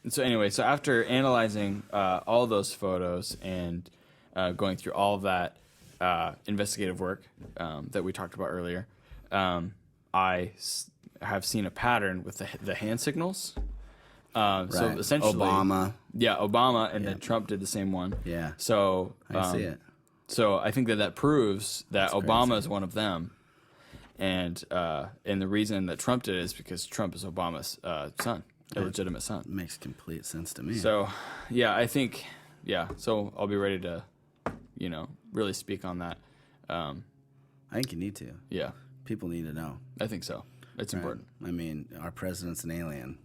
So anyway, so after analyzing all those photos and going through all of that investigative work that we talked about earlier, have seen a pattern with the hand signals. So essentially, Obama. Yeah, Obama, and then Trump did the same one. Yeah. So I see it. So I think that proves that Obama is one of them, and the reason that Trump did it is because Trump is Obama's son, illegitimate son. Makes complete sense to me. So, yeah, I think, so I'll be ready to, really speak on that. I think you need to. Yeah, People need to know. I think so. It's important. I mean, our president's an alien.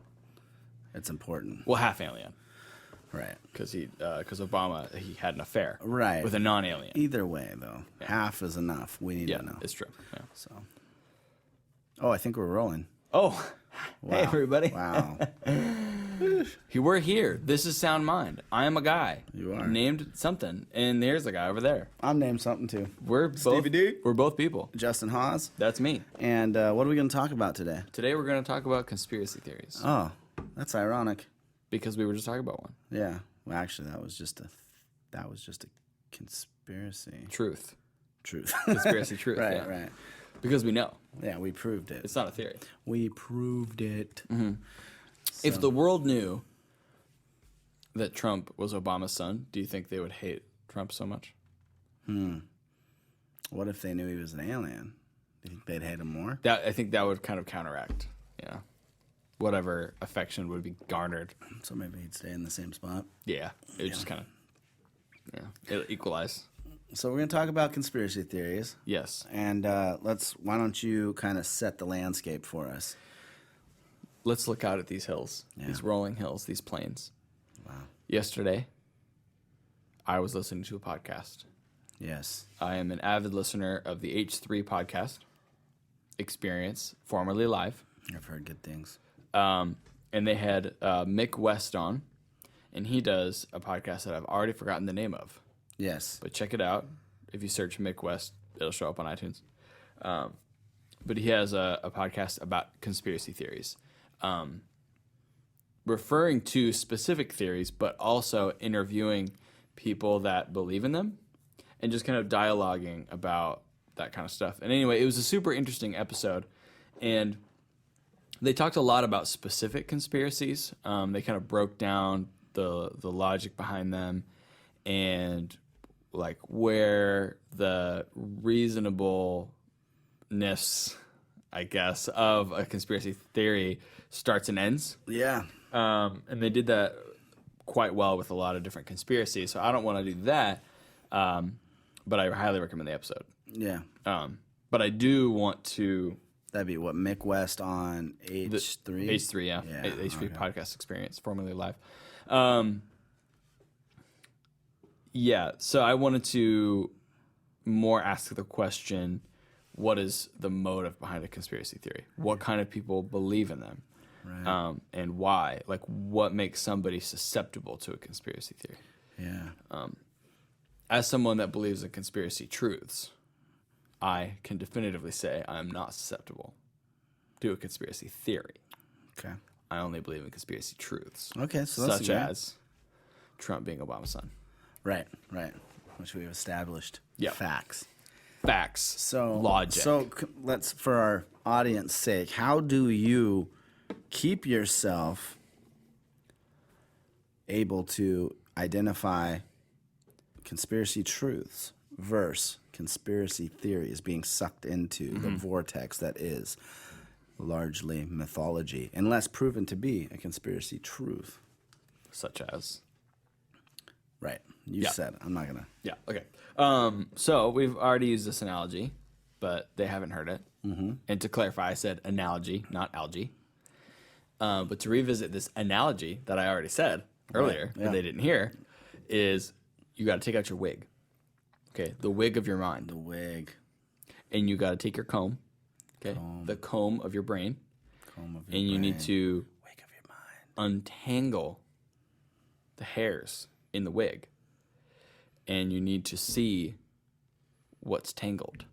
It's important. Well, half alien. Right. Because Obama, he had an affair. Right. With a non-alien. Either way, though, half is enough. We need to know. It's true. Yeah. So. Oh, I think we're rolling. Oh, Wow. Hey, everybody. Wow. We're here. This is SoundMind. I am a guy. You are. Named something. And there's a guy over there. I'm named something, too. We're Stevie D. We're both people. Justin Hawes. That's me. And what are we going to talk about today? Today we're going to talk about conspiracy theories. Oh, that's ironic. Because we were just talking about one. Yeah. Well, actually, that was just a conspiracy. Truth. Conspiracy truth. Right, yeah. right. Because we know. Yeah, we proved it. It's not a theory. We proved it. Mm-hmm. So. If the world knew that Trump was Obama's son, do you think they would hate Trump so much? What if they knew he was an alien? Do you think they'd hate him more? I think that would kind of counteract, whatever affection would be garnered. So maybe he'd stay in the same spot. Yeah, it would just kind of, it'll equalize. So we're going to talk about conspiracy theories. Yes. And why don't you kind of set the landscape for us? Let's look out at these hills, these rolling hills, these plains. Wow. Yesterday, I was listening to a podcast. Yes. I am an avid listener of the H3 podcast Experience, formerly live. I've heard good things. And they had Mick West on, and he does a podcast that I've already forgotten the name of. Yes. But check it out. If you search Mick West, it'll show up on iTunes. But he has a podcast about conspiracy theories, referring to specific theories, but also interviewing people that believe in them and just kind of dialoguing about that kind of stuff. And anyway, it was a super interesting episode. And they talked a lot about specific conspiracies. They kind of broke down the logic behind them and like where the reasonableness, I guess, of a conspiracy theory starts and ends. Yeah. And they did that quite well with a lot of different conspiracies. So I don't want to do that, but I highly recommend the episode. Yeah. But I do want to... That'd be what, Mick West on H3? H3, yeah. H3 Podcast Experience, formerly live. Yeah, so I wanted to more ask the question, what is the motive behind a conspiracy theory? What kind of people believe in them? Right. And why? Like, what makes somebody susceptible to a conspiracy theory? Yeah. As someone that believes in conspiracy truths, I can definitively say I am not susceptible to a conspiracy theory. Okay. I only believe in conspiracy truths. Okay, so that's such as Trump being Obama's son. Right, which we've established. Yep. Facts. So logic. So let's, for our audience sake, how do you keep yourself able to identify conspiracy truths versus conspiracy theories being sucked into the vortex that is largely mythology, unless proven to be a conspiracy truth? Such as? Right. You said it. I'm not going to. Yeah, okay. So we've already used this analogy, but they haven't heard it. Mm-hmm. And to clarify, I said analogy, not algae. But to revisit this analogy that I already said earlier, that they didn't hear, is you got to take out your wig. Okay, the wig of your mind. The wig. And you got to take your comb. Okay, the comb of your brain. Comb of your and you brain. need to wig of your mind. Untangle the hairs in the wig. And you need to see what's tangled.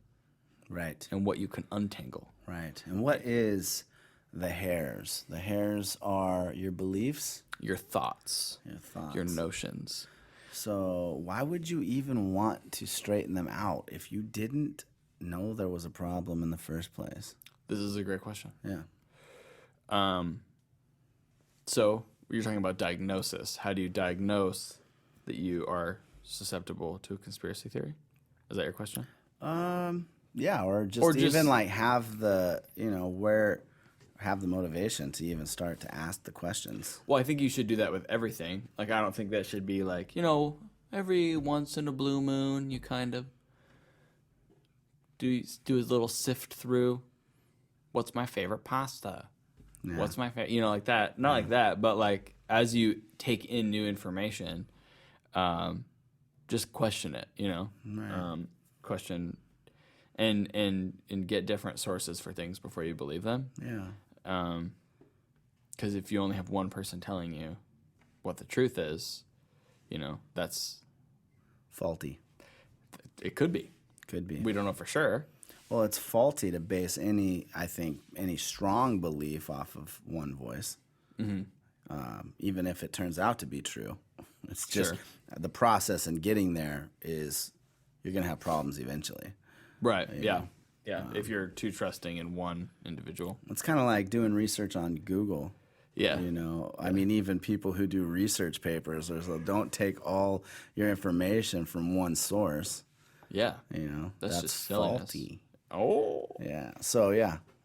Right. And what you can untangle. Right. And what is the hairs. The hairs are your beliefs, Your thoughts, your notions. So why would you even want to straighten them out if you didn't know there was a problem in the first place? This is a great question. Yeah. So you're talking about diagnosis. How do you diagnose that you are susceptible to a conspiracy theory? Is that your question? Yeah, or just even like have the, have the motivation to even start to ask the questions. Well, I think you should do that with everything. Like, I don't think that should be like, every once in a blue moon, you kind of do a little sift through. What's my favorite pasta? Yeah. What's my favorite? Like that. Not like that, but like as you take in new information, just question it. Right. Question and get different sources for things before you believe them. Yeah. Because if you only have one person telling you what the truth is, that's faulty. It could be. Could be. We don't know for sure. Well, it's faulty to base any strong belief off of one voice, even if it turns out to be true. It's just the process in getting there is you're going to have problems eventually. Right, yeah. If you're too trusting in one individual. It's kind of like doing research on Google. Yeah. I mean, even people who do research papers, don't take all your information from one source. Yeah. That's just silliness. faulty. Oh. Yeah. So,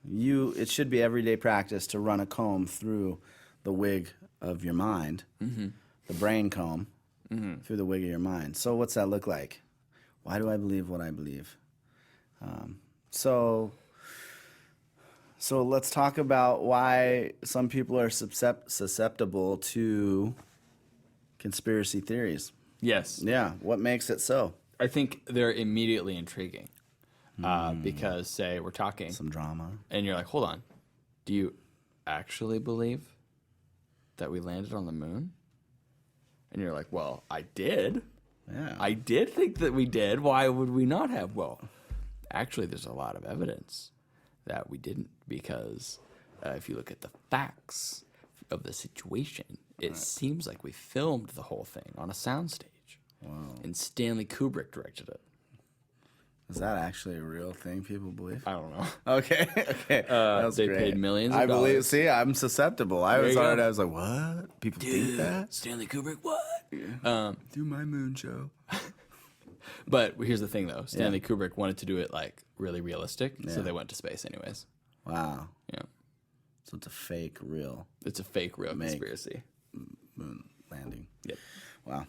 it should be everyday practice to run a comb through the wig of your mind, the brain comb, through the wig of your mind. So what's that look like? Why do I believe what I believe? So let's talk about why some people are susceptible to conspiracy theories. Yes. Yeah. What makes it so? I think they're immediately intriguing because, say, we're talking. Some drama. And you're like, hold on. Do you actually believe that we landed on the moon? And you're like, well, I did. Yeah. I did think that we did. Why would we not have? Well, actually, there's a lot of evidence that we didn't because if you look at the facts of the situation, it seems like we filmed the whole thing on a soundstage. Wow. And Stanley Kubrick directed it. Is that actually a real thing people believe? I don't know. Okay. That's they great. paid millions of I believe. dollars. See, I'm susceptible. I was like, what? People think that? Stanley Kubrick, what? Do my moon show. But here's the thing, though. Stanley Kubrick wanted to do it like really realistic, so Yeah. they went to space anyways. Wow. Yeah, So it's a fake, real it's a fake, real conspiracy. moon landing. Yep. Wow.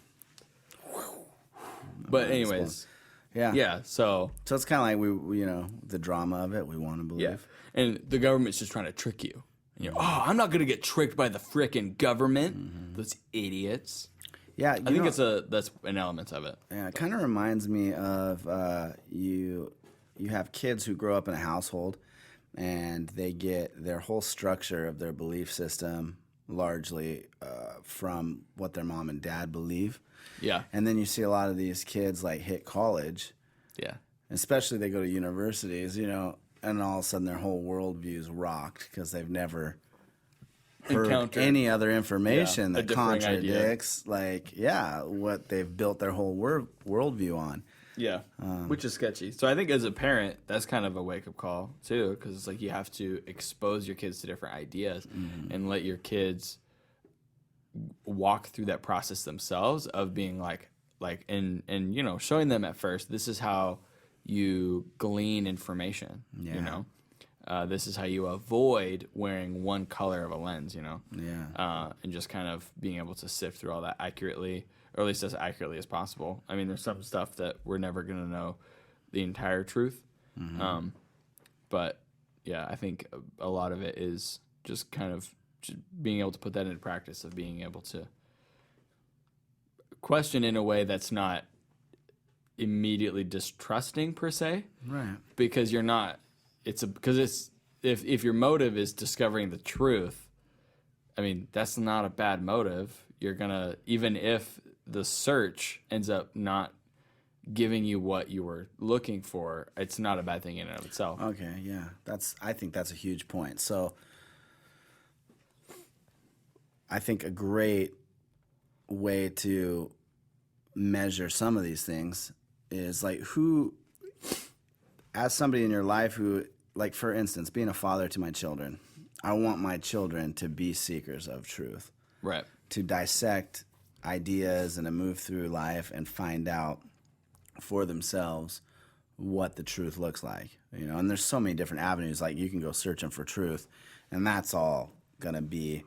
But anyways, Yeah. So it's kind of like we the drama of it. We want to believe. yeah, and the government's just trying to trick you. And you're, I'm not gonna get tricked by the frickin' government. Those idiots. Yeah. I think that's an element of it. Yeah, it kind of reminds me of you have kids who grow up in a household and they get their whole structure of their belief system largely from what their mom and dad believe. Yeah. And then you see a lot of these kids like hit college, Yeah. especially they go to universities, and all of a sudden their whole worldview is rocked because they've never heard Encountered any other information a that differing idea. contradicts, what they've built their whole worldview on. Yeah, which is sketchy. So I think as a parent, that's kind of a wake-up call, too, because it's like you have to expose your kids to different ideas and let your kids walk through that process themselves of being and showing them at first, this is how you glean information, this is how you avoid wearing one color of a lens, and just kind of being able to sift through all that accurately, or at least as accurately as possible. I mean, there's some stuff that we're never going to know the entire truth. But yeah, I think a lot of it is just kind of just being able to put that into practice of being able to question in a way that's not immediately distrusting per se. Right. Because you're not, if your motive is discovering the truth, I mean, that's not a bad motive. You're gonna, even if the search ends up not giving you what you were looking for, it's not a bad thing in and of itself. Okay, yeah. I think that's a huge point. So I think a great way to measure some of these things is like who, as somebody in your life who, like for instance, being a father to my children, I want my children to be seekers of truth. Right. To dissect ideas and to move through life and find out for themselves what the truth looks like, you know. And there's so many different avenues. Like you can go searching for truth, and that's all gonna be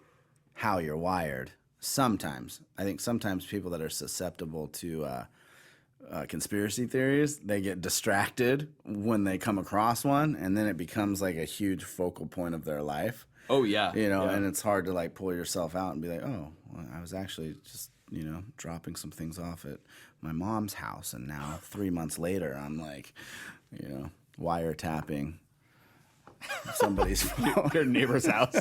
how you're wired. Sometimes I think sometimes people that are susceptible to conspiracy theories, they get distracted when they come across one, and then it becomes like a huge focal point of their life. Oh yeah. You know, yeah. and it's hard to like pull yourself out and be like, oh, well, I was actually just, you know, dropping some things off at my mom's house, and now 3 months later, I'm like, you know, wiretapping somebody's phone. Your neighbor's house.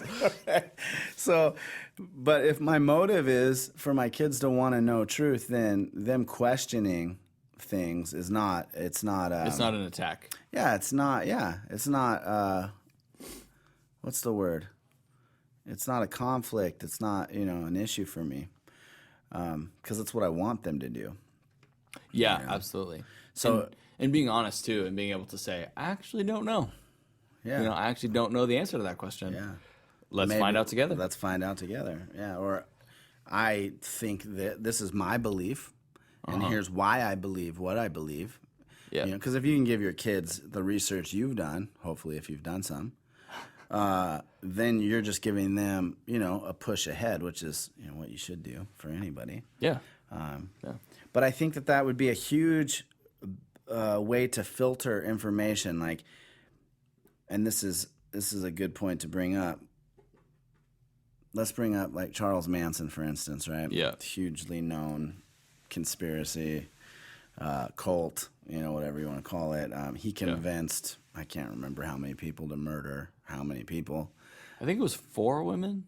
So, but if my motive is for my kids to want to know truth, then them questioning things is not. It's not an attack. Yeah, it's not. Yeah, it's not. What's the word? It's not a conflict. It's not, you know, an issue for me, because it's what I want them to do. Yeah, absolutely. So, and being honest too, and being able to say, I actually don't know. Yeah, You know, I actually don't know the answer to that question. yeah. Let's Maybe find out together. Let's find out together. Yeah, or I think that this is my belief, and here's why I believe what I believe. Yeah. You know, because if you can give your kids the research you've done, hopefully if you've done some, then you're just giving them, you know, a push ahead, which is, you know, what you should do for anybody. Yeah. But I think that that would be a huge way to filter information. Like, and this is a good point to bring up. Let's bring up like Charles Manson, for instance, right? Yeah. Hugely known conspiracy, cult, you know, whatever you want to call it. He convinced, I can't remember how many people to murder how many people. I think it was 4 women.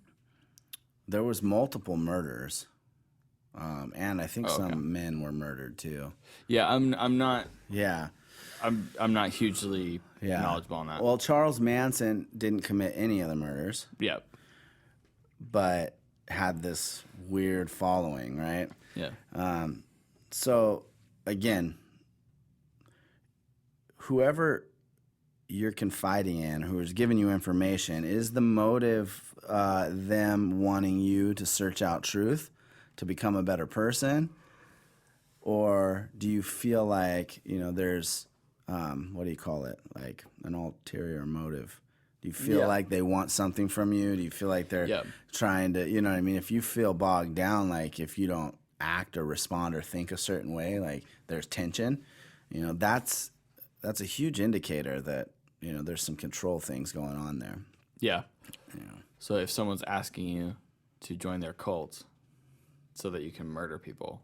There was multiple murders, and I think some men were murdered too. Yeah, I'm not. Yeah. I'm not hugely knowledgeable on that. Well, Charles Manson didn't commit any of the murders, Yeah. but had this weird following, right? Yeah. So, again, whoever you're confiding in, who is giving you information, is the motive them wanting you to search out truth, to become a better person? Or do you feel like, you know, there's, what do you call it? Like an ulterior motive? Do you feel like they want something from you? Do you feel like they're trying to, you know what I mean? If you feel bogged down, like if you don't act or respond or think a certain way, like there's tension, you know, that's a huge indicator that, you know, there's some control things going on there. Yeah. You know. So if someone's asking you to join their cult so that you can murder people,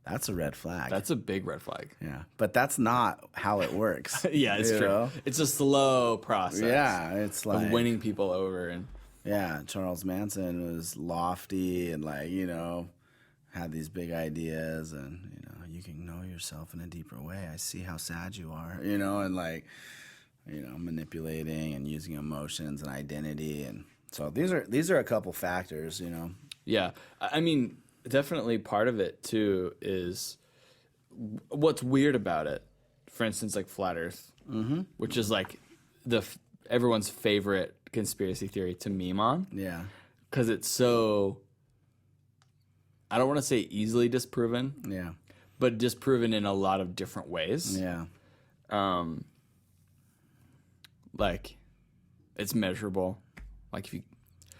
that's a red flag. that's a big red flag. Yeah. But that's not how it works. Yeah, it's true. know? It's a slow process. Yeah. It's like of winning people over. And yeah, Charles Manson was lofty and like, you know, had these big ideas and, you know, you can know yourself in a deeper way. I see how sad you are, you know, and like, you know, manipulating and using emotions and identity. And so these are a couple factors, you know. yeah, I mean, definitely part of it too is what's weird about it. For instance, like flat Earth, which is like everyone's favorite conspiracy theory to meme on. Yeah. Because it's so, I don't want to say easily disproven, Yeah. but disproven in a lot of different ways. Yeah. Like, it's measurable. Like if you,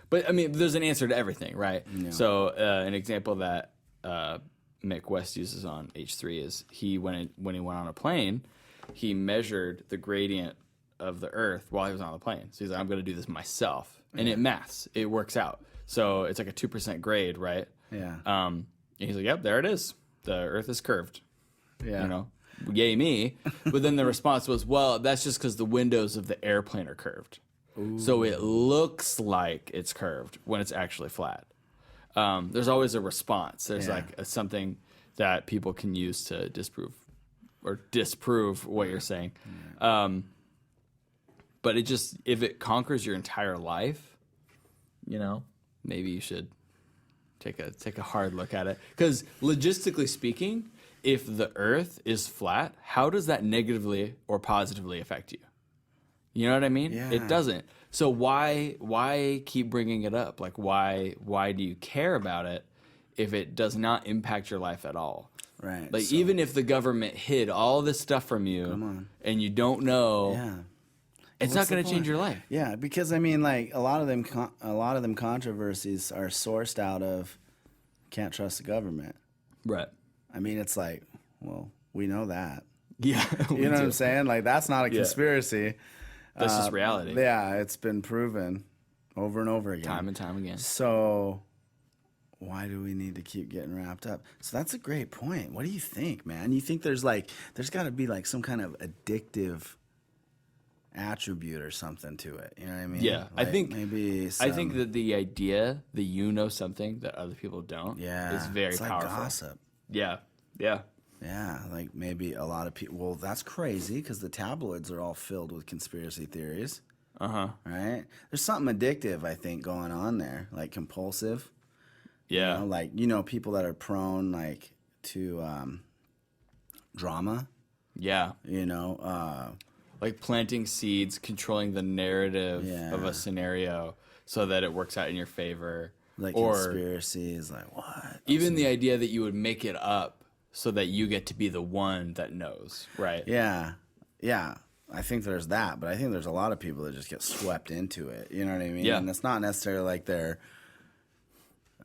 but I mean, there's an answer to everything, right? Yeah. So an example that Mick West uses on H3 is when he went on a plane, he measured the gradient of the Earth while he was on the plane. So he's like, I'm going to do this myself, and it maths, it works out. So it's like a 2% grade, right? Yeah. And he's like, yep, there it is. The Earth is curved. Yeah. You know, yay me. But then the response was, well, that's just because the windows of the airplane are curved. Ooh. So it looks like it's curved when it's actually flat. There's always a response. There's like something that people can use to disprove what you're saying. But it just, if it conquers your entire life, you know, maybe you should take a hard look at it. Because logistically speaking, if the Earth is flat, how does that negatively or positively affect you? You know what I mean? Yeah. It doesn't. So why keep bringing it up? Like why do you care about it if it does not impact your life at all? Right. Like so, even if the government hid all this stuff from you and you don't know, yeah. it's not going to change your life. Yeah, because I mean, like a lot of them controversies are sourced out of can't trust the government. Right. I mean, it's like, well, we know that. Yeah. You know what I'm saying? Like that's not a conspiracy. That's just reality. Yeah, it's been proven over and over again. Time and time again. So why do we need to keep getting wrapped up? So that's a great point. What do you think, man? You think there's got to be like some kind of addictive attribute or something to it? You know what I mean? Yeah, like I think maybe. I think that the idea that you know something that other people don't is very it's like powerful. gossip. Yeah. Yeah. Yeah, like maybe a lot of people. Well, that's crazy because the tabloids are all filled with conspiracy theories. Right? There's something addictive, I think, going on there, like compulsive. Yeah. You know, like people that are prone like to drama. Yeah. You know, Like planting seeds, controlling the narrative Yeah. of a scenario so that it works out in your favor. like or conspiracies, like what? even the idea that you would make it up so that you get to be the one that knows, right? Yeah, yeah. I think there's that, but I think there's a lot of people that just get swept into it. You know what I mean? Yeah. And it's not necessarily like they're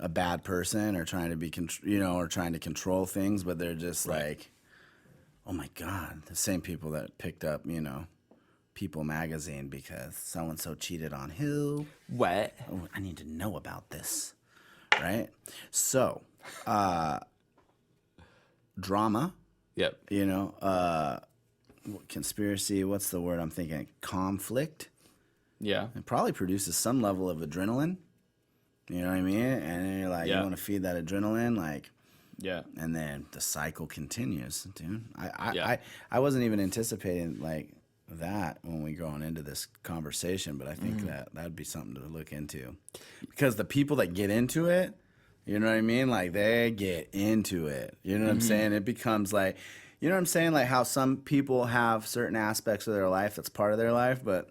a bad person or trying to be, or trying to control things, but they're just like, oh my God, the same people that picked up, People magazine because so and so cheated on who. What? Oh, I need to know about this, right? So, drama. Yep. Conspiracy, what's the word I'm thinking? Conflict. Yeah. It probably produces some level of adrenaline. You know what I mean? And then you're like, you want to feed that adrenaline, like, Yeah. and then the cycle continues, dude. Yeah. I wasn't even anticipating like that when we go on into this conversation, but I think that'd be something to look into. Because the people that get into it, you know what I mean? Like they get into it. You know what I'm saying? It becomes like, you know what I'm saying? Like how some people have certain aspects of their life that's part of their life, but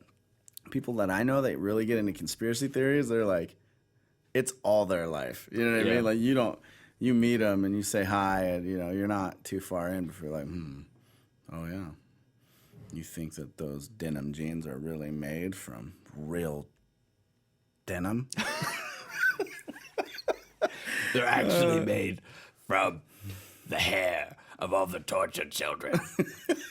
people that I know that really get into conspiracy theories, they're like, it's all their life. You know what I mean? Like you meet them and you say hi and, you're not too far in before you're like, oh yeah. You think that those denim jeans are really made from real denim? They're actually made from the hair of all the tortured children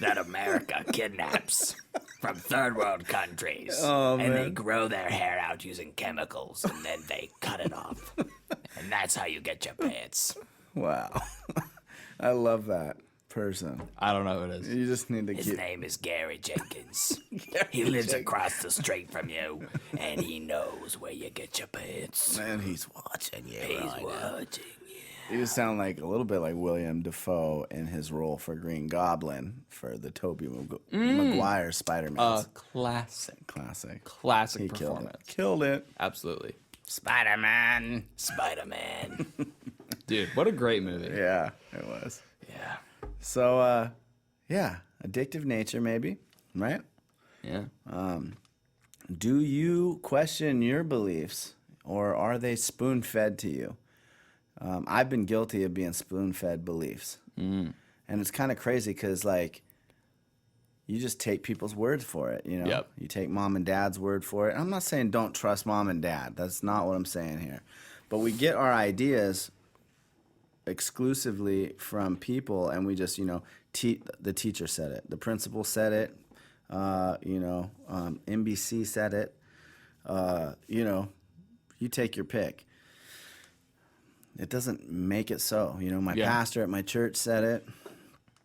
that America kidnaps from third world countries. Oh, and man. they grow their hair out using chemicals and then they cut it off. And that's how you get your pants. Wow. I love that person. I don't know who it is. You just need to His keep... name is Gary Jenkins. He lives across the street from you, and he knows where you get your pants. Man, he's watching you. He's right now. watching you. You sound like a little bit like William Dafoe in his role for Green Goblin for the Tobey Maguire Spider-Man. Classic. Classic. Classic He performance. Killed it. Absolutely. Spider-Man. Spider-Man. Dude, what a great movie. Yeah, it was. Yeah. So, addictive nature maybe, right? Yeah. Do you question your beliefs or are they spoon-fed to you? I've been guilty of being spoon-fed beliefs. And it's kind of crazy because, like, you just take people's words for it, Yep. You take mom and dad's word for it. I'm not saying don't trust mom and dad. That's not what I'm saying here. But we get our ideas exclusively from people, and we just, the teacher said it. The principal said it. NBC said it. You take your pick. It doesn't make it so. My pastor at my church said it.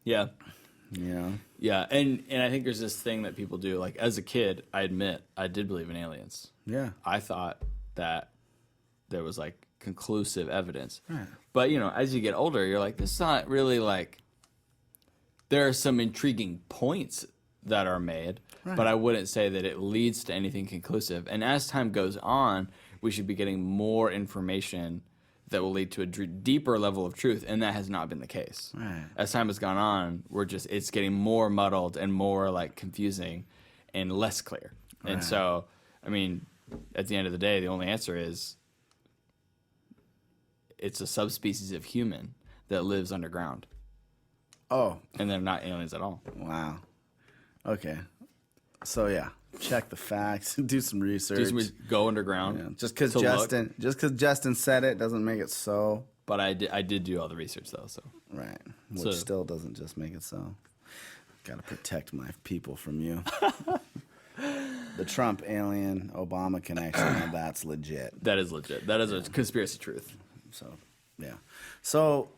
Yeah. Yeah, and I think there's this thing that people do. Like, as a kid, I admit, I did believe in aliens. Yeah. I thought that there was, like, conclusive evidence. Right. But, as you get older, you're like, this is not really, like... There are some intriguing points that are made, but I wouldn't say that it leads to anything conclusive. And as time goes on, we should be getting more information that will lead to a deeper level of truth, and that has not been the case. Right. As time has gone on, it's getting more muddled and more like confusing and less clear. Right. And so, I mean, at the end of the day, the only answer is it's a subspecies of human that lives underground. Oh. And they're not aliens at all. Wow. Okay. So yeah, check the facts, do some research. Go underground. Yeah. Just because Justin said it doesn't make it so. But I did do all the research though, so. Right. Which still doesn't just make it so. Got to protect my people from you. The Trump alien Obama connection, now that's legit. That is legit. That is a conspiracy truth. So, yeah. So,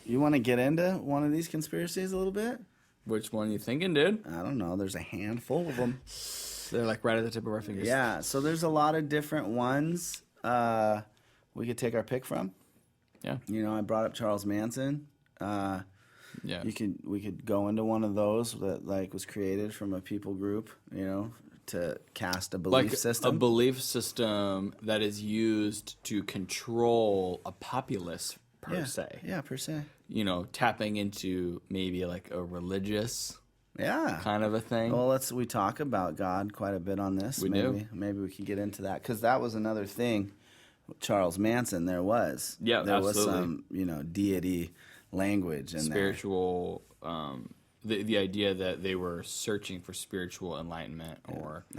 you want to get into one of these conspiracies a little bit? Which one you thinking, dude? I don't know. There's a handful of them. They're like right at the tip of our fingers. Yeah. So there's a lot of different ones we could take our pick from. Yeah. You know, I brought up Charles Manson. Yeah. We could go into one of those that like was created from a people group. You know, to cast a belief system. A belief system that is used to control a populace per se. Yeah, per se. You know, tapping into maybe like a religious kind of a thing. Well, we talk about God quite a bit on this. Maybe we can get into that because that was another thing. Charles Manson, there was some deity language and spiritual. The idea that they were searching for spiritual enlightenment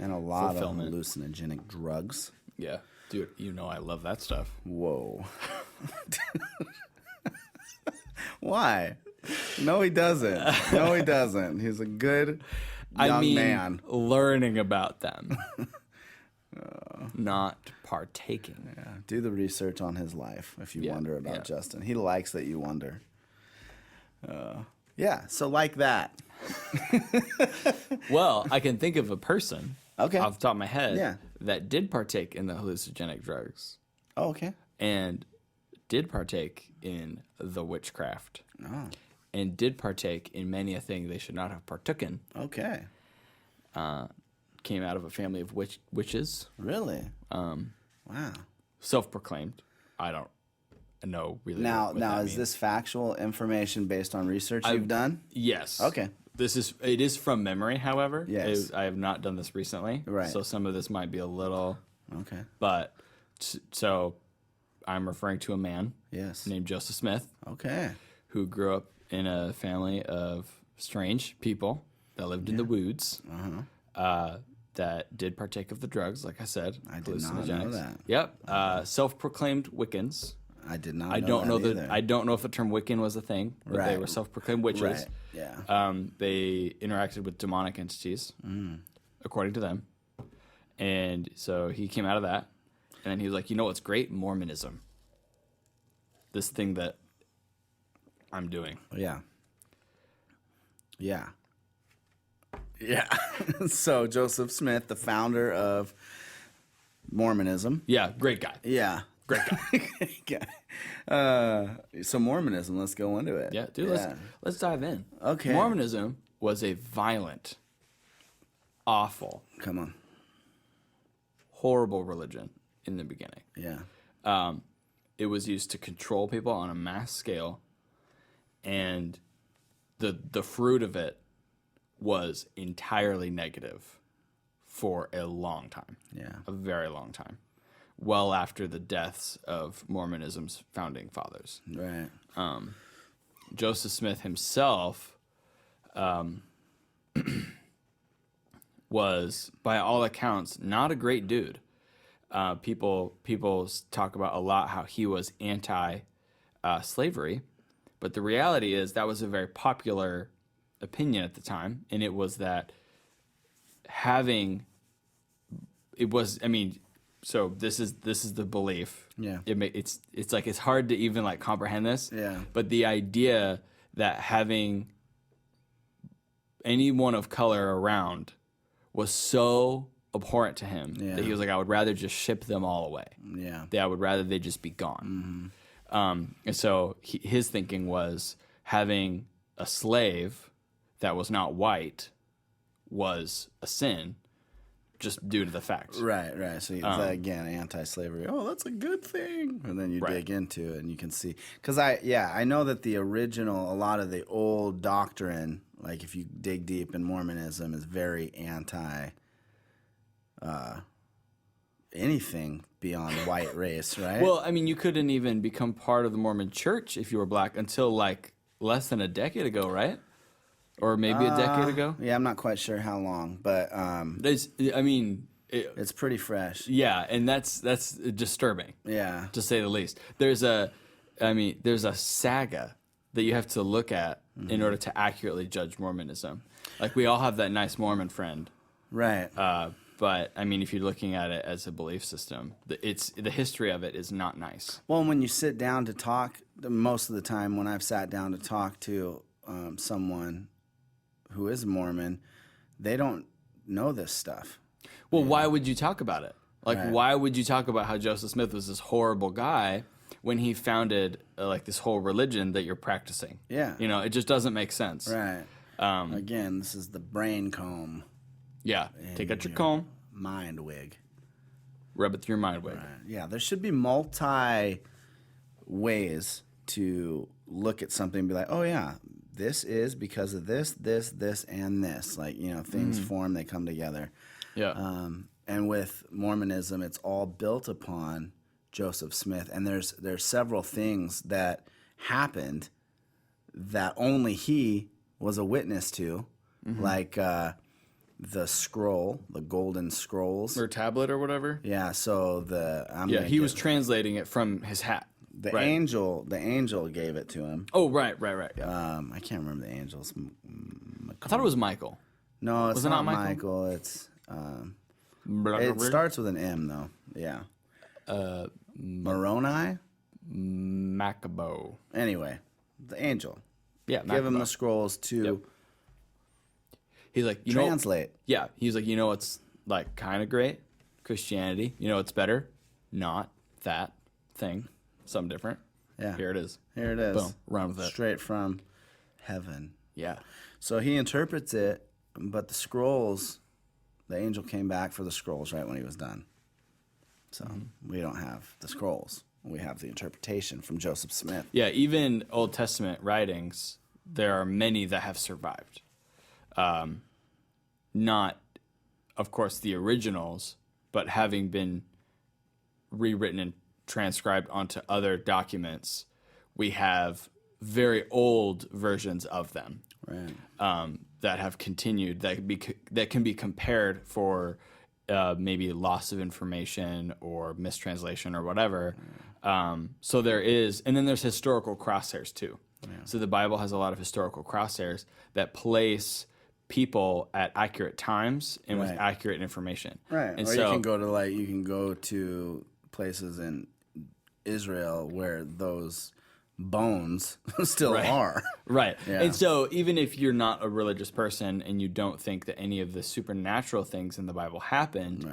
and a lot fulfillment. of hallucinogenic drugs. Yeah, dude, I love that stuff. Whoa. Why? No, he doesn't. He's a good young man. Learning about them, not partaking. Yeah, do the research on his life if you wonder about Justin. He likes that you wonder. So like that. Well, I can think of a person off the top of my head that did partake in the hallucinogenic drugs. Oh, okay. And did partake in the witchcraft. Oh. And did partake in many a thing they should not have partooken. Okay. Came out of a family of witches. Really? Wow. Self-proclaimed. I don't know really. Now is this factual information based on research you've done? Yes. Okay. It is from memory, however. Yes. I have not done this recently. Right. So some of this might be a little. Okay. But so I'm referring to a man. Yes. Named Joseph Smith. Okay. Who grew up in a family of strange people that lived in the woods. That did partake of the drugs, like I said. I did not know that. Yep. Self-proclaimed Wiccans. I did not. I don't know that. I don't know if the term Wiccan was a thing, but they were self-proclaimed witches. Right. Yeah. They interacted with demonic entities, according to them, and so he came out of that, and then he was like, "You know what's great? Mormonism. This thing that I'm doing." Yeah. Yeah. Yeah. So Joseph Smith, the founder of Mormonism. Yeah, great guy. Yeah. Great guy. Great guy. So Mormonism, let's go into it. Yeah, dude, let's dive in. Okay. Mormonism was a violent, awful, horrible religion in the beginning. Yeah. It was used to control people on a mass scale, and the fruit of it was entirely negative for a long time. Yeah. A very long time. Well after the deaths of Mormonism's founding fathers. Right. Joseph Smith himself was, by all accounts, not a great dude. People talk about a lot how he was anti-slavery, but the reality is that was a very popular opinion at the time, and it was that so this is the belief. Yeah. It's like it's hard to even like comprehend this. Yeah. But the idea that having anyone of color around was so abhorrent to him that he was like, I would rather just ship them all away. Yeah. I would rather they just be gone. And so his thinking was having a slave that was not white was a sin, just due to the facts. Right. So again, anti-slavery. Oh, that's a good thing. And then you dig into it, and you can see. Because I know that a lot of the old doctrine, like if you dig deep in Mormonism, is very anti anything beyond white race, right? Well, I mean, you couldn't even become part of the Mormon Church if you were black until like less than a decade ago, right? Or maybe a decade ago. Yeah, I'm not quite sure how long, but it's pretty fresh. Yeah, and that's disturbing. Yeah, to say the least. There's a saga that you have to look at in order to accurately judge Mormonism. Like we all have that nice Mormon friend, right? But I mean, if you're looking at it as a belief system, the history of it is not nice. Well, when you sit down to talk, most of the time when I've sat down to talk to someone who is Mormon, they don't know this stuff. Well, why would you talk about it? Like, why would you talk about how Joseph Smith was this horrible guy when he founded like this whole religion that you're practicing? Yeah. It just doesn't make sense. Right. Again, this is the brain comb. Yeah. Take out your comb. Mind wig. Rub it through your mind wig. Right. Yeah, there should be multi ways to look at something and be like, oh, yeah, this is because of this, and this. Like, things form, they come together. Yeah. And with Mormonism, it's all built upon Joseph Smith. And there's several things that happened that only he was a witness to, like the scroll, the golden scrolls. Or tablet or whatever. Yeah, so he was translating it from his hat. The angel gave it to him. Oh, right. Yeah. I can't remember the angels. I thought it was Michael. No, it's not Michael. It's it starts with an M though. Yeah. Moroni? Macabo. Anyway, the angel. Yeah, give him the scrolls to He's like, translate. He's like, what's like kind of great? Christianity. What's better? Not that thing. Something different. Yeah. Here it is. Boom. Run with it. Straight from heaven. Yeah. So he interprets it, but the scrolls, the angel came back for the scrolls right when he was done. So we don't have the scrolls. We have the interpretation from Joseph Smith. Yeah, even Old Testament writings, there are many that have survived. Not, of course, the originals, but having been rewritten and transcribed onto other documents, we have very old versions of them that have continued, that can be compared for maybe loss of information or mistranslation or whatever. So there is, and then there's historical crosshairs too. Yeah. So the Bible has a lot of historical crosshairs that place people at accurate times and with accurate information. Right. And or so, you can go to places in Israel where those bones still are. Right. Yeah. And so even if you're not a religious person and you don't think that any of the supernatural things in the Bible happened,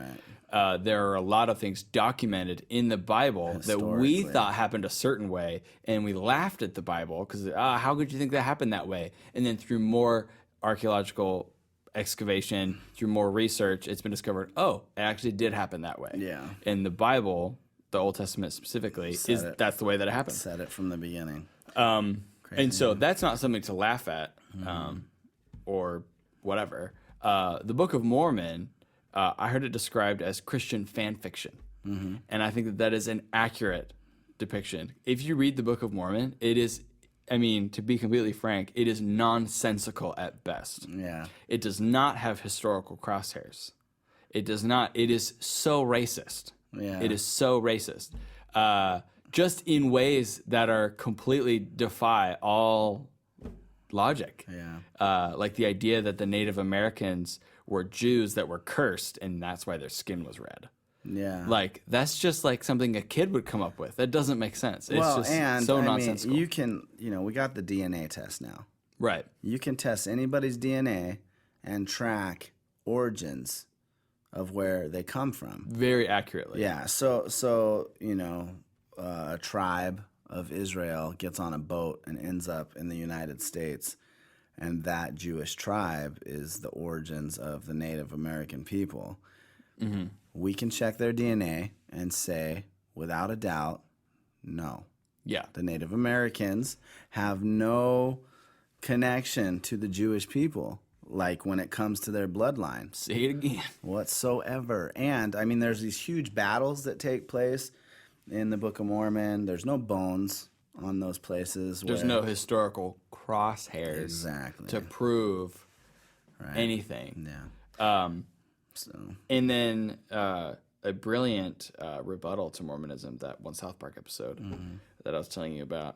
there are a lot of things documented in the Bible that we thought happened a certain way, and we laughed at the Bible because, how could you think that happened that way? And then through more archaeological excavation, through more research, it's been discovered, it actually did happen that way. Yeah. In the Bible, the Old Testament specifically, that's the way that it happened. Said it from the beginning. And so that's not something to laugh at or whatever. The Book of Mormon, I heard it described as Christian fan fiction. And I think that is an accurate depiction. If you read the Book of Mormon, it is, to be completely frank, it is nonsensical at best. Yeah. It does not have historical crosshairs. It does not. It is so racist. Yeah. It is so racist. Just in ways that are completely defy all logic. Yeah. Like the idea that the Native Americans were Jews that were cursed and that's why their skin was red. Yeah. Like, that's just like something a kid would come up with. That doesn't make sense. It's so nonsensical. You can, we got the DNA test now. Right. You can test anybody's DNA and track origins of where they come from. Very accurately. Yeah. So a tribe of Israel gets on a boat and ends up in the United States, and that Jewish tribe is the origins of the Native American people. we can check their DNA and say, without a doubt, no. Yeah. The Native Americans have no connection to the Jewish people, like when it comes to their bloodline. Say it again. Whatsoever. And, I mean, there's these huge battles that take place in the Book of Mormon. There's no bones on those places. There's no historical crosshairs Exactly. to prove anything. Yeah. And then a brilliant rebuttal to Mormonism, that one South Park episode that I was telling you about,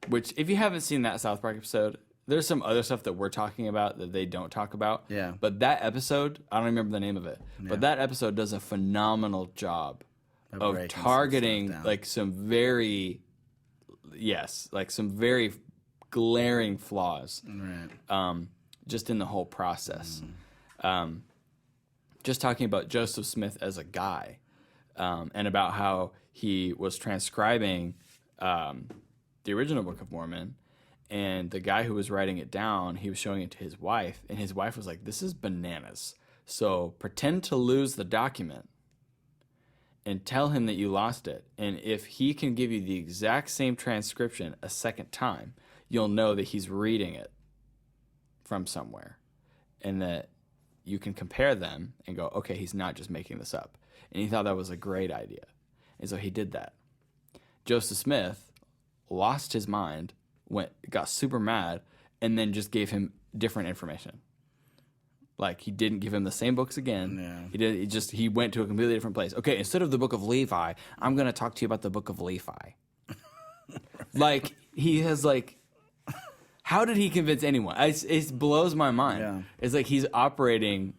which if you haven't seen that South Park episode, there's some other stuff that we're talking about that they don't talk about. Yeah. But that episode, I don't remember the name of it, but that episode does a phenomenal job of targeting like some very glaring flaws. Right. Just in the whole process. Just talking about Joseph Smith as a guy, and about how he was transcribing the original Book of Mormon, and the guy who was writing it down, he was showing it to his wife, and his wife was like, "This is bananas. So pretend to lose the document and tell him that you lost it, and if he can give you the exact same transcription a second time, you'll know that he's reading it from somewhere, and that you can compare them and go, okay, he's not just making this up." And he thought that was a great idea. And so he did that. Joseph Smith lost his mind, got super mad, and then just gave him different information. Like, he didn't give him the same books again. Yeah. He went to a completely different place. Okay, instead of the Book of Levi, I'm going to talk to you about the Book of Levi. Like, he has like, how did he convince anyone? It blows my mind. Yeah. It's like he's operating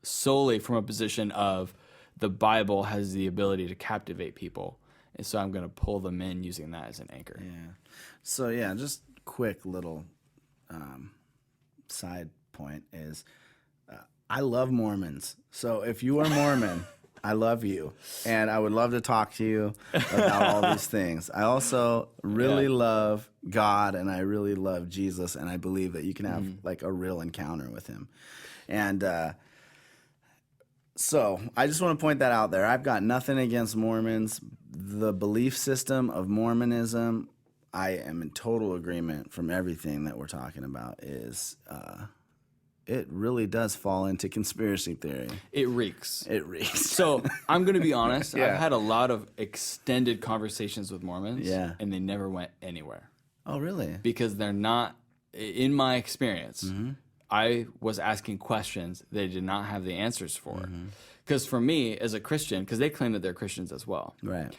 solely from a position of the Bible has the ability to captivate people, and so I'm going to pull them in using that as an anchor. Yeah. So, yeah, just quick little side point is I love Mormons. So if you are Mormon, I love you, and I would love to talk to you about all these things. I also really love God, and I really love Jesus, and I believe that you can have like a real encounter with him. And so I just want to point that out there. I've got nothing against Mormons. The belief system of Mormonism, I am in total agreement from everything that we're talking about is it really does fall into conspiracy theory. It reeks. It reeks. So I'm going to be honest. Yeah. I've had a lot of extended conversations with Mormons, Yeah. and they never went anywhere Oh, really? because they're not, in my experience, I was asking questions they did not have the answers for. Because for me, as a Christian, because they claim that they're Christians as well, Right.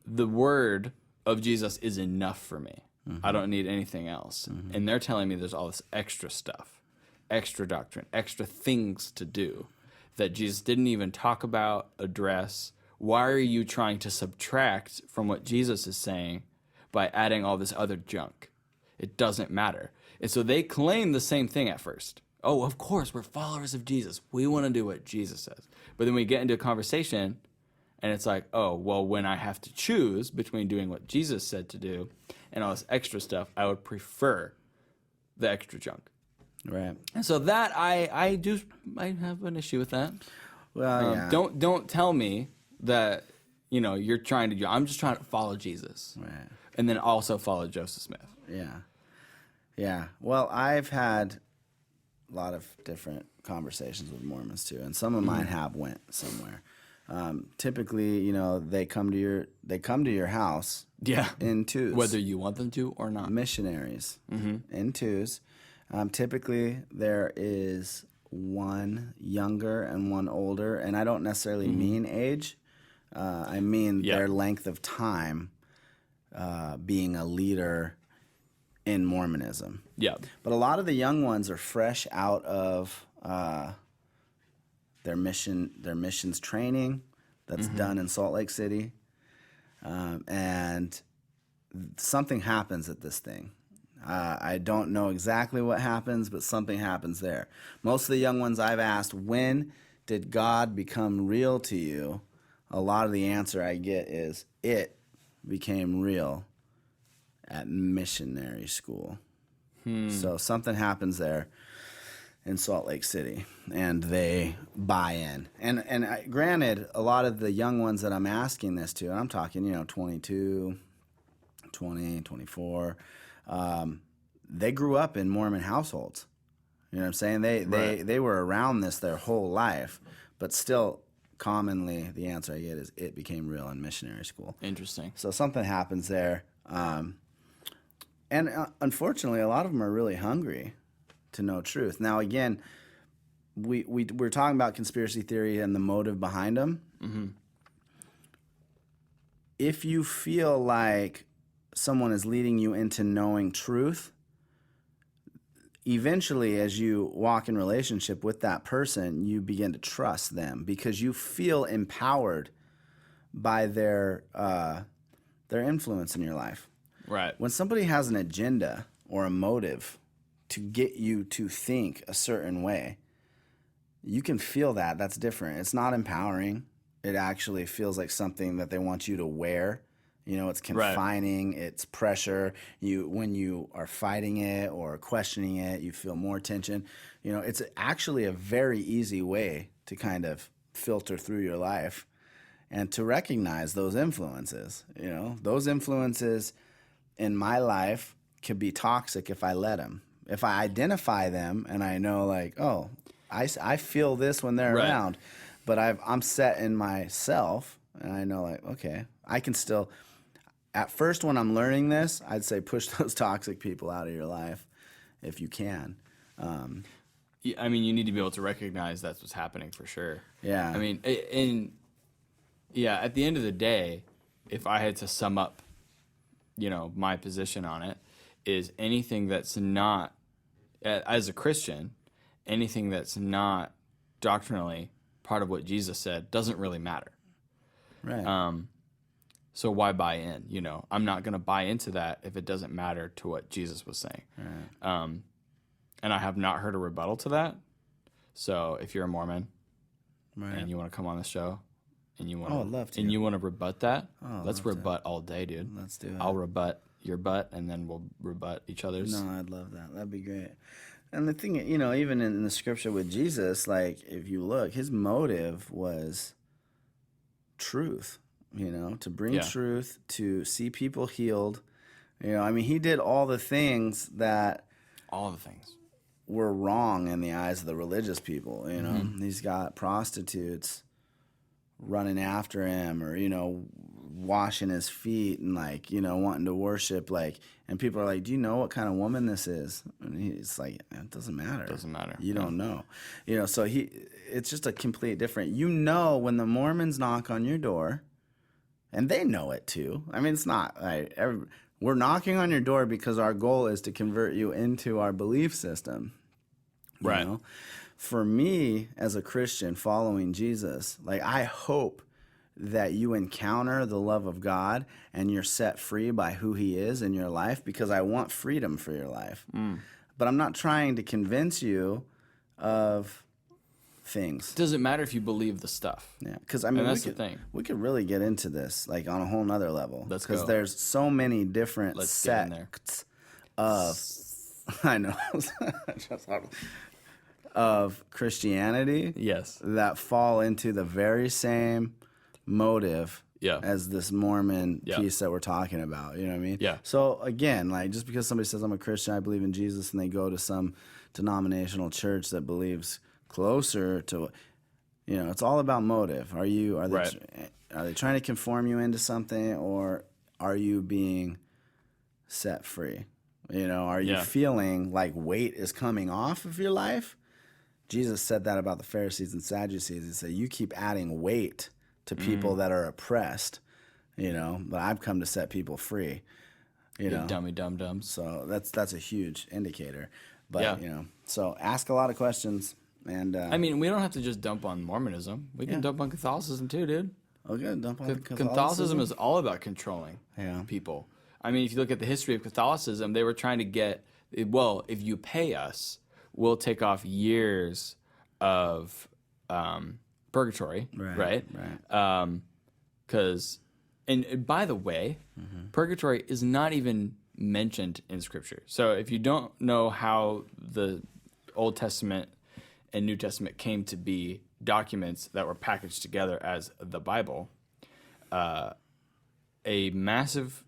the word of Jesus is enough for me. I don't need anything else. And they're telling me there's all this extra stuff, extra doctrine, extra things to do that Jesus didn't even talk about, address. Why are you trying to subtract from what Jesus is saying by adding all this other junk? It doesn't matter. And so they claim the same thing at first. Oh, of course, we're followers of Jesus. We want to do what Jesus says. But then we get into a conversation, and it's like, oh, well, when I have to choose between doing what Jesus said to do and all this extra stuff, I would prefer the extra junk. Right. And so that I have an issue with that. Well, yeah. Don't tell me that you're trying to. I'm just trying to follow Jesus, Right. and then also follow Joseph Smith. Yeah. Yeah. Well, I've had a lot of different conversations with Mormons too, and some of mine have went somewhere. Typically, they come to your house. Yeah. In twos. Whether you want them to or not. Missionaries in twos. Typically, there is one younger and one older, and I don't necessarily mean age. I mean their length of time being a leader in Mormonism. Yeah. But a lot of the young ones are fresh out of their missions training that's done in Salt Lake City, and something happens at this thing. I don't know exactly what happens, but something happens there. Most of the young ones I've asked, when did God become real to you? A lot of the answer I get is, it became real at missionary school. So something happens there. in Salt Lake City, and they buy in. Granted, a lot of the young ones that I'm asking this to, and I'm talking, 22, 20, 24, they grew up in Mormon households. You know what I'm saying? They were around this their whole life, but still, commonly, the answer I get is it became real in missionary school. Interesting. So something happens there. And unfortunately, a lot of them are really hungry to know truth. Now, again, we're talking about conspiracy theory and the motive behind them. Mm-hmm. If you feel like someone is leading you into knowing truth, eventually, as you walk in relationship with that person, you begin to trust them because you feel empowered by their influence in your life. Right. When somebody has an agenda or a motive to get you to think a certain way, you can feel that. That's different. It's not empowering. It actually feels like something that they want you to wear. It's confining, It's pressure. When you are fighting it or questioning it, you feel more tension. It's actually a very easy way to kind of filter through your life and to recognize those influences. Those influences in my life could be toxic if I let them. If I identify them and I know, like, oh, I feel this when they're around, but I'm set in myself and I know, like, okay, I can still. At first, when I'm learning this, I'd say push those toxic people out of your life if you can. I mean, you need to be able to recognize that's what's happening for sure. Yeah. I mean, at the end of the day, if I had to sum up, my position on it, is anything that's not, as a Christian, anything that's not doctrinally part of what Jesus said doesn't really matter. Right. So why buy in? I'm not going to buy into that if it doesn't matter to what Jesus was saying. Right. And I have not heard a rebuttal to that. So if you're a Mormon and you want to come on the show and you want I'd love to. And you want to rebut that, Oh, let's rebut all day, dude. Let's do it. I'll rebut your butt and then we'll rebut each other's. No, I'd love that. That'd be great. And the thing, even in the scripture with Jesus, like, if you look, his motive was truth. To bring truth, to see people healed. He did all the things that were wrong in the eyes of the religious people. Mm-hmm. He's got prostitutes running after him, or washing his feet and wanting to worship, and people are like, do you know what kind of woman this is? And he's like, it doesn't matter. You don't know. So it's just a complete different. When the Mormons knock on your door. And they know it too. I mean, it's not like we're knocking on your door because our goal is to convert you into our belief system. Right. For me, as a Christian following Jesus, I hope that you encounter the love of God and you're set free by who he is in your life, because I want freedom for your life. But I'm not trying to convince you of things. It doesn't matter if you believe the stuff. Yeah, because that's the thing. We could really get into this on a whole nother level. Let's go. Because there's so many different sects of I know of Christianity. Yes. That fall into the very same motive as this Mormon piece that we're talking about. You know what I mean? Yeah. So again, just because somebody says I'm a Christian, I believe in Jesus, and they go to some denominational church that believes closer to, it's all about motive. Are they trying to conform you into something, or are you being set free? Are you feeling like weight is coming off of your life? Jesus said that about the Pharisees and Sadducees. He said, you keep adding weight to people that are oppressed, but I've come to set people free. Dummy dum-dums. So that's a huge indicator. But, so ask a lot of questions. And we don't have to just dump on Mormonism. We can dump on Catholicism too, dude. Okay, dump on Catholicism is all about controlling people. If you look at the history of Catholicism, they were trying to get, if you pay us, we'll take off years of purgatory, right? Because, and by the way, purgatory is not even mentioned in Scripture. So if you don't know how the Old Testament and New Testament came to be documents that were packaged together as the Bible, a massive,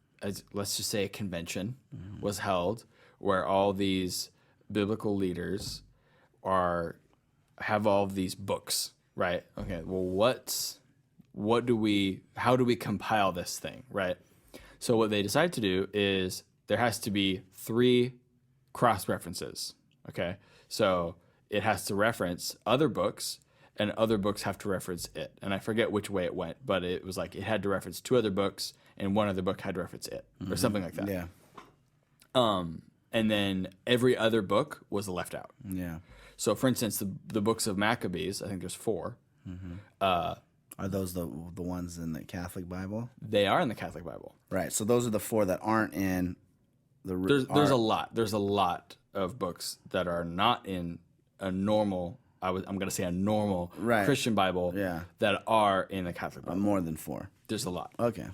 let's just say a convention was held where all these biblical leaders have all of these books, right? Okay, well, how do we compile this thing, right? So what they decided to do is there has to be 3 cross-references, okay? So it has to reference other books, and other books have to reference it. And I forget which way it went, but it was like it had to reference 2 other books, and one other book had to reference it, or something like that. Yeah. And then every other book was left out. Yeah. So, for instance, the books of Maccabees, I think there's 4. Are those the ones in the Catholic Bible? They are in the Catholic Bible. Right. So those are the 4 that aren't in the. There's a lot. There's a lot of books that are not in a normal. I'm going to say a normal Christian Bible. Yeah. That are in the Catholic Bible. More than 4. There's a lot. Okay.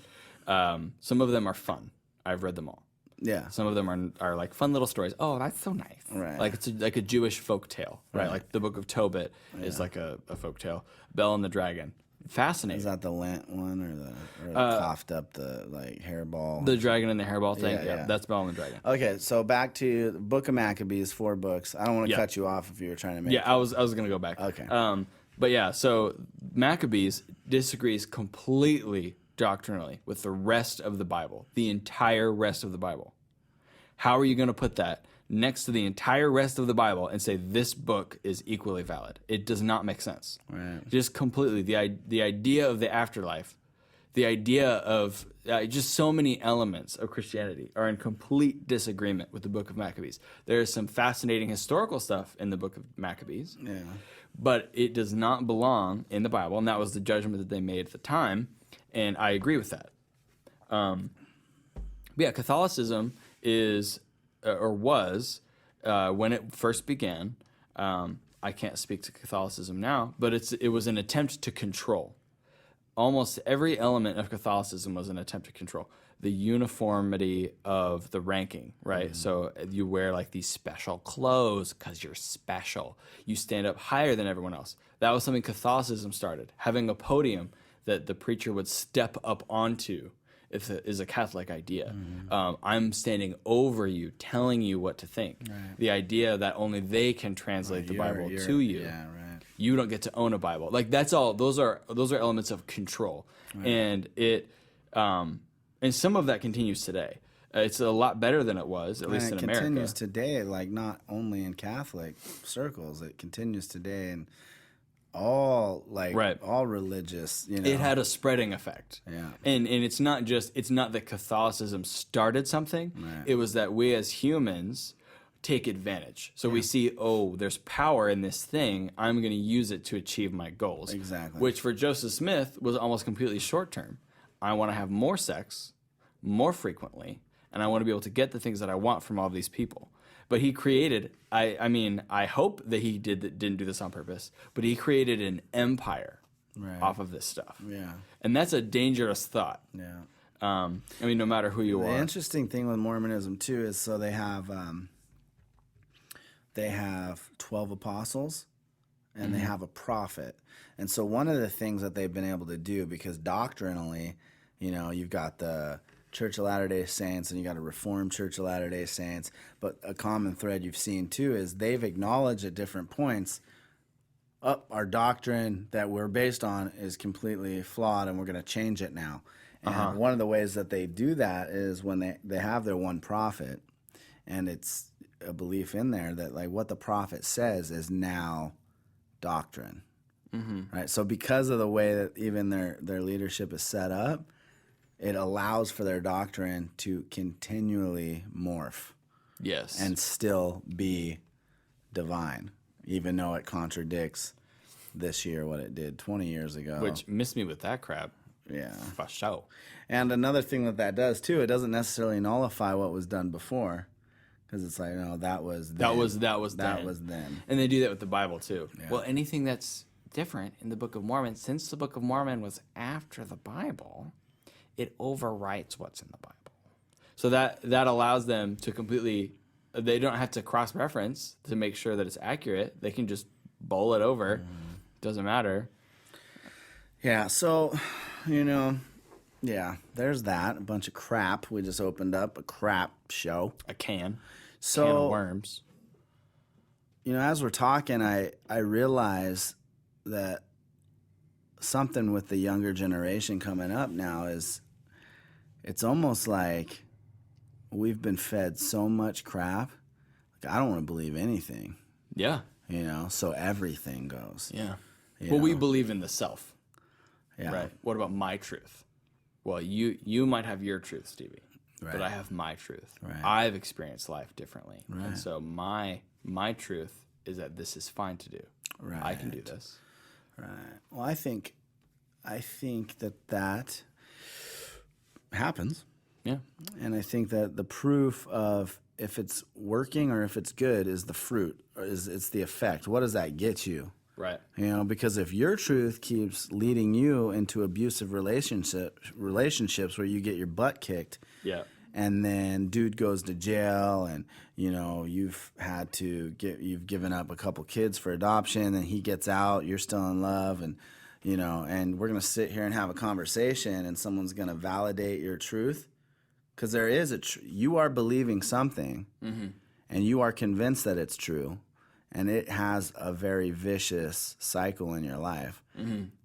Some of them are fun. I've read them all. Yeah. Some of them are like fun little stories. Oh, that's so nice. Right. Like it's like a Jewish folk tale, right? Like the Book of Tobit is like a folk tale. Bell and the Dragon. Fascinating. Is that the Lent one or the coughed up the like hairball? The dragon and the hairball thing? Yeah. That's Bell and the Dragon. Okay, so back to the Book of Maccabees, 4 books. I don't want to cut you off if you were trying to make. Yeah, I was going to go back. Okay. But yeah, so Maccabees disagrees completely doctrinally with the rest of the Bible, the entire rest of the Bible. How are you going to put that next to the entire rest of the Bible and say this book is equally valid? It does not make sense. Right. Just completely. The idea of the afterlife, the idea of just so many elements of Christianity are in complete disagreement with the Book of Maccabees. There is some fascinating historical stuff in the Book of Maccabees, but it does not belong in the Bible, and that was the judgment that they made at the time, and I agree with that. Catholicism is or was when it first began. I can't speak to Catholicism now, but it was an attempt to control. Almost every element of Catholicism was an attempt to control the uniformity of the ranking, right? So you wear like these special clothes because you're special. You stand up higher than everyone else. That was something Catholicism started, having a podium that the preacher would step up onto. Is a Catholic idea. I'm standing over you, telling you what to think. Right. The idea that only they can translate the Bible to you. Yeah, right. You don't get to own a Bible. Like that's all. Those are elements of control, and and some of that continues today. It's a lot better than it was, at least in America. It continues today, like not only in Catholic circles. It continues today in all religious, It had a spreading effect. Yeah. And it's not that Catholicism started something. Right. It was that we as humans take advantage. So we see, there's power in this thing. I'm going to use it to achieve my goals. Exactly. Which for Joseph Smith was almost completely short term. I want to have more sex more frequently, and I want to be able to get the things that I want from all these people. But he created, I hope that he didn't do this on purpose, but he created an empire off of this stuff. Yeah. And that's a dangerous thought. Yeah. No matter who you are. The interesting thing with Mormonism, too, is so they have 12 apostles, and they have a prophet. And so one of the things that they've been able to do, because doctrinally, you've got the Church of Latter-day Saints and you got a Reformed Church of Latter-day Saints, but a common thread you've seen too is they've acknowledged at different points our doctrine that we're based on is completely flawed and we're going to change it now. And one of the ways that they do that is when they have their one prophet, and it's a belief in there that like what the prophet says is now doctrine. Right? So because of the way that even their leadership is set up, it allows for their doctrine to continually morph. Yes. And still be divine, even though it contradicts this year what it did 20 years ago. Which missed me with that crap. Yeah. For sure. And another thing that does, too, it doesn't necessarily nullify what was done before. Because it's like, no, that was then. That was then. And they do that with the Bible, too. Yeah. Well, anything that's different in the Book of Mormon, since the Book of Mormon was after the Bible, it overwrites what's in the Bible. So that allows them to completely, they don't have to cross-reference to make sure that it's accurate. They can just bowl it over. Doesn't matter. Yeah, so, there's that. A bunch of crap. We just opened up a crap show. A can So, of worms. As we're talking, I realize that something with the younger generation coming up now is it's almost like we've been fed so much crap. Like, I don't want to believe anything. Yeah. So everything goes. Yeah. Well, we believe in the self. Yeah. Right. What about my truth? Well, you might have your truth, Stevie, but I have my truth. Right. I've experienced life differently. Right. And so my truth is that this is fine to do. Right. I can do this. Right. Well, I think that happens. Yeah. And I think that the proof of if it's working or if it's good is the fruit, or it's the effect. What does that get you? Right. Because if your truth keeps leading you into abusive relationships where you get your butt kicked, Yeah. and then dude goes to jail, and you've given up a couple kids for adoption, and he gets out, you're still in love, and and we're gonna sit here and have a conversation, and someone's gonna validate your truth, because there is you are believing something, and you are convinced that it's true. And it has a very vicious cycle in your life.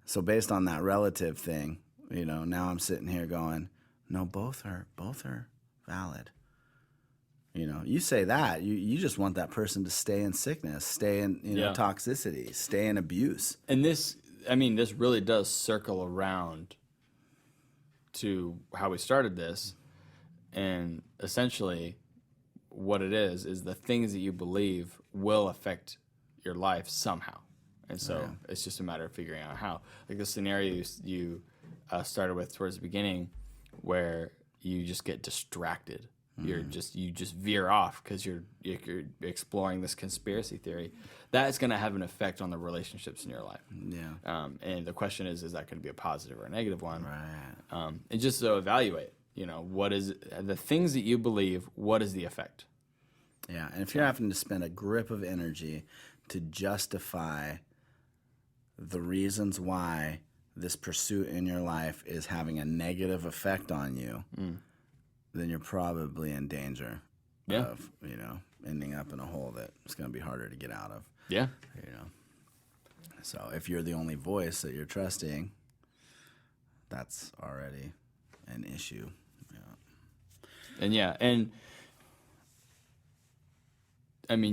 So based on that relative thing, now I'm sitting here going, no, both are valid. You say that, you just want that person to stay in sickness, stay in toxicity, stay in abuse. And this really does circle around to how we started this, and essentially what it is the things that you believe will affect your life somehow. And so it's just a matter of figuring out how. Like the scenario you started with towards the beginning, where you just get distracted. You just veer off because you're exploring this conspiracy theory. That's going to have an effect on the relationships in your life. Yeah. And the question is that going to be a positive or a negative one? Right. And just so evaluate, what is the things that you believe, what is the effect? Yeah, and if you're having to spend a grip of energy to justify the reasons why this pursuit in your life is having a negative effect on you, then you're probably in danger of, ending up in a hole that it's going to be harder to get out of. Yeah. So if you're the only voice that you're trusting, that's already an issue. And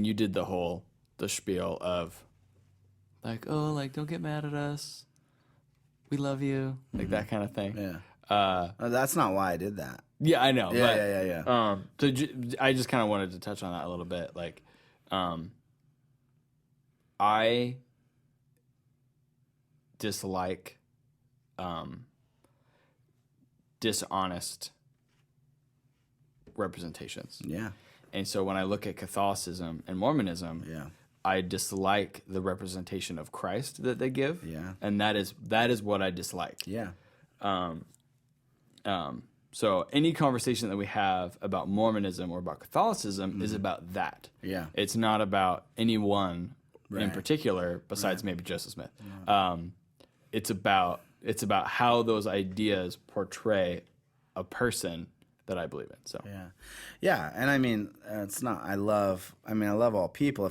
you did the spiel of don't get mad at us. We love you. Like that kind of thing. Yeah. That's not why I did that. Yeah, I know. Yeah. So I just kind of wanted to touch on that a little bit. Like, I dislike dishonest representations. Yeah. And so when I look at Catholicism and Mormonism, I dislike the representation of Christ that they give. Yeah. And that is what I dislike. Yeah. So any conversation that we have about Mormonism or about Catholicism is about that. Yeah. It's not about anyone in particular besides maybe Joseph Smith. It's about how those ideas portray a person that I believe in. So yeah, and it's not. I love all people.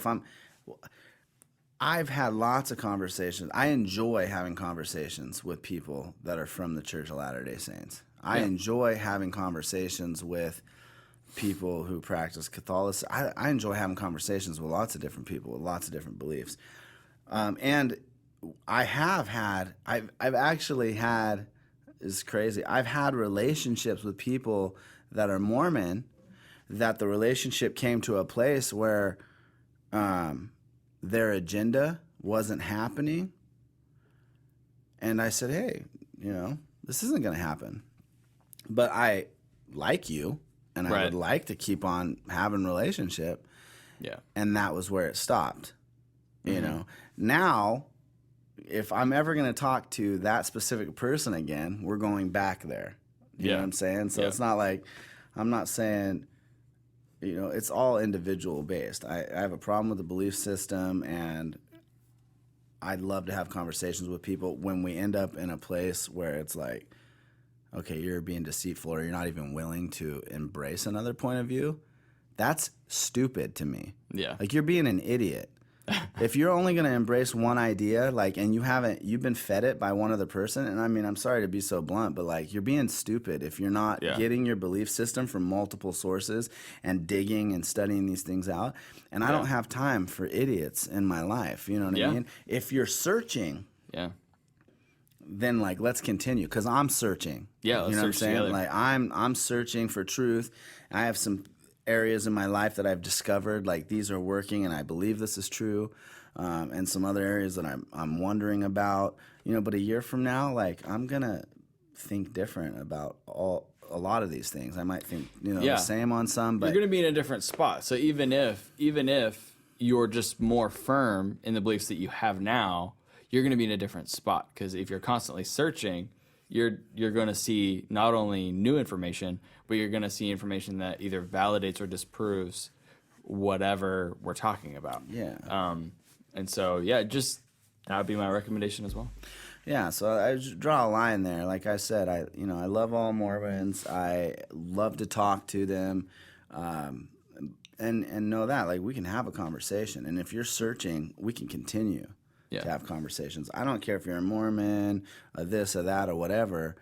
I've had lots of conversations. I enjoy having conversations with people that are from the Church of Latter-day Saints. I enjoy having conversations with people who practice Catholicism. I enjoy having conversations with lots of different people with lots of different beliefs. And I've actually had, it's crazy, I've had relationships with people that are Mormon that the relationship came to a place where their agenda wasn't happening. And I said, hey, this isn't going to happen. But I like you, and I would like to keep on having a relationship. Yeah. And that was where it stopped. Now, if I'm ever going to talk to that specific person again, we're going back there. You know what I'm saying? So it's not like, I'm not saying, it's all individual based. I have a problem with the belief system, and I'd love to have conversations with people when we end up in a place where it's like, okay, you're being deceitful or you're not even willing to embrace another point of view. That's stupid to me. Yeah. Like, you're being an idiot. If you're only going to embrace one idea, like, and you've been fed it by one other person, and I mean, I'm sorry to be so blunt, but like, you're being stupid if you're not getting your belief system from multiple sources and digging and studying these things out. And I don't have time for idiots in my life. You know what I mean? If you're searching, then like, let's continue, because I'm searching. Yeah, let's you know what I'm search saying? together. Like, I'm searching for truth. I have some areas in my life that I've discovered, like, these are working and I believe this is true, and some other areas that I'm wondering about, you know. But a year from now, like, I'm gonna think different about a lot of these things. I might think, you know, the same on some, but you're gonna be in a different spot. So even if you're just more firm in the beliefs that you have now, you're gonna be in a different spot, because if you're constantly searching, you're going to see not only new information, but you're going to see information that either validates or disproves whatever we're talking about. Yeah. And so, just that would be my recommendation as well. Yeah, so I just draw a line there. Like I said, I love all Mormons. I love to talk to them, and know that, like, we can have a conversation. And if you're searching, we can continue to have conversations. I don't care if you're a Mormon, or this or that or whatever.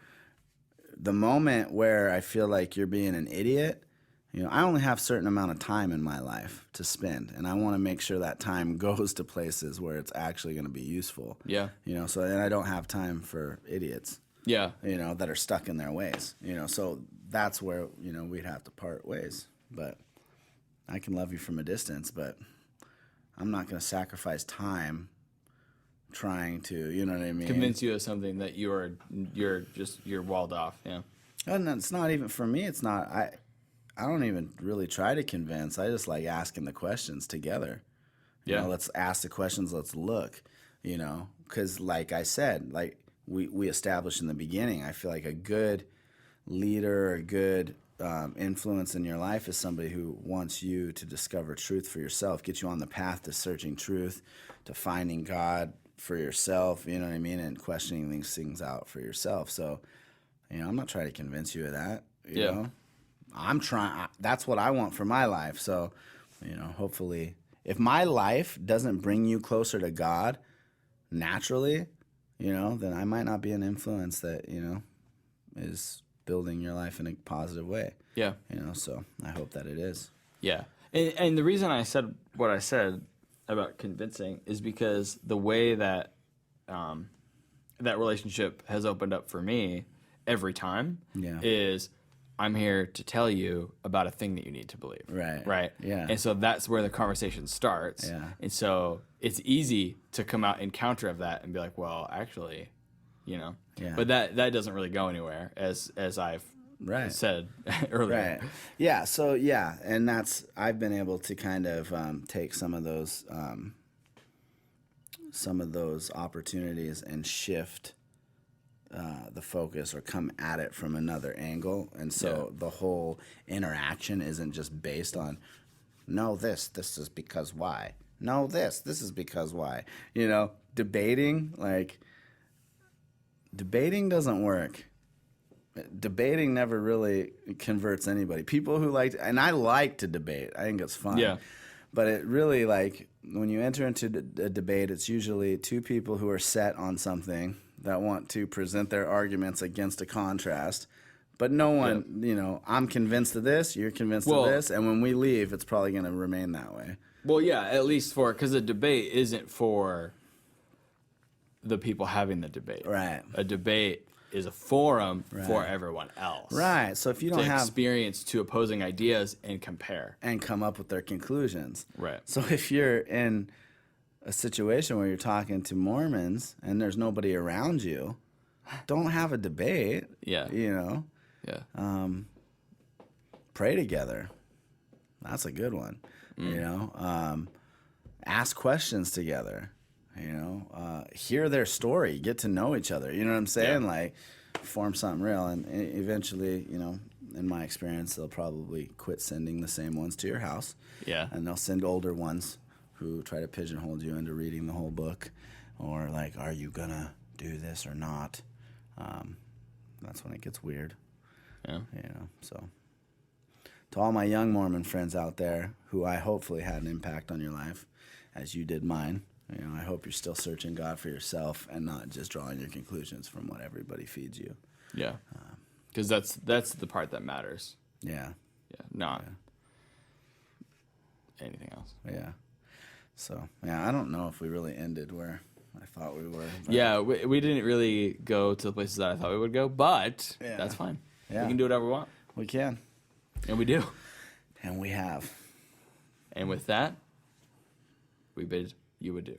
The moment where I feel like you're being an idiot, you know, I only have a certain amount of time in my life to spend, and I want to make sure that time goes to places where it's actually going to be useful. Yeah. You know, so, and I don't have time for idiots. Yeah. You know, that are stuck in their ways. You know, so that's where, you know, we'd have to part ways. But I can love you from a distance, but I'm not going to sacrifice time trying to, you know what I mean? Convince you of something that you're walled off. Yeah. And it's not even, for me, it's not, I don't even really try to convince. I just like asking the questions together. You know, let's ask the questions, let's look, you know, because like I said, like we established in the beginning, I feel like a good leader, a good influence in your life is somebody who wants you to discover truth for yourself, get you on the path to searching truth, to finding God for yourself, you know what I mean, and questioning these things out for yourself. So, you know, I'm not trying to convince you of that, you know. I'm trying, that's what I want for my life. So, you know, hopefully, if my life doesn't bring you closer to God naturally, you know, then I might not be an influence that, you know, is building your life in a positive way. Yeah. You know, so I hope that it is. Yeah. And the reason I said what I said about convincing is because the way that that relationship has opened up for me every time is I'm here to tell you about a thing that you need to believe. Right. Right. Yeah. And so that's where the conversation starts. Yeah. And so it's easy to come out in counter of that and be like, well, actually, you know. Yeah. But that doesn't really go anywhere, as I've said earlier. Right. Yeah. So yeah, and that's, I've been able to kind of take some of those opportunities and shift the focus or come at it from another angle, and so the whole interaction isn't just based on, no, this is because why, no, this is because why. You know, debating doesn't work. Debating never really converts anybody. People who and I like to debate. I think it's fun. Yeah. But it really, like, when you enter into a debate, it's usually two people who are set on something that want to present their arguments against a contrast. But no one, you know, I'm convinced of this, you're convinced of this, and when we leave, it's probably going to remain that way. Well, yeah, at least because a debate isn't for the people having the debate. Right. A debate is a forum for everyone else. Right. So if you don't have experience two opposing ideas and compare and come up with their conclusions. Right. So if you're in a situation where you're talking to Mormons and there's nobody around you, don't have a debate. Yeah. You know. Yeah. Pray together. That's a good one. You know. Ask questions together. You know, hear their story, get to know each other. You know what I'm saying? Yeah. Like, form something real. And eventually, you know, in my experience, they'll probably quit sending the same ones to your house. Yeah. And they'll send older ones who try to pigeonhole you into reading the whole book. or like, are you gonna do this or not? That's when it gets weird. Yeah. So to all my young Mormon friends out there who I hopefully had an impact on your life as you did mine, I hope you're still searching God for yourself and not just drawing your conclusions from what everybody feeds you. Yeah. Because that's the part that matters. Yeah. Yeah. Not anything else. Yeah. So, I don't know if we really ended where I thought we were. Yeah, we didn't really go to the places that I thought we would go, but that's fine. Yeah. We can do whatever we want. We can. And we do. And we have. And with that, we bid you adieu.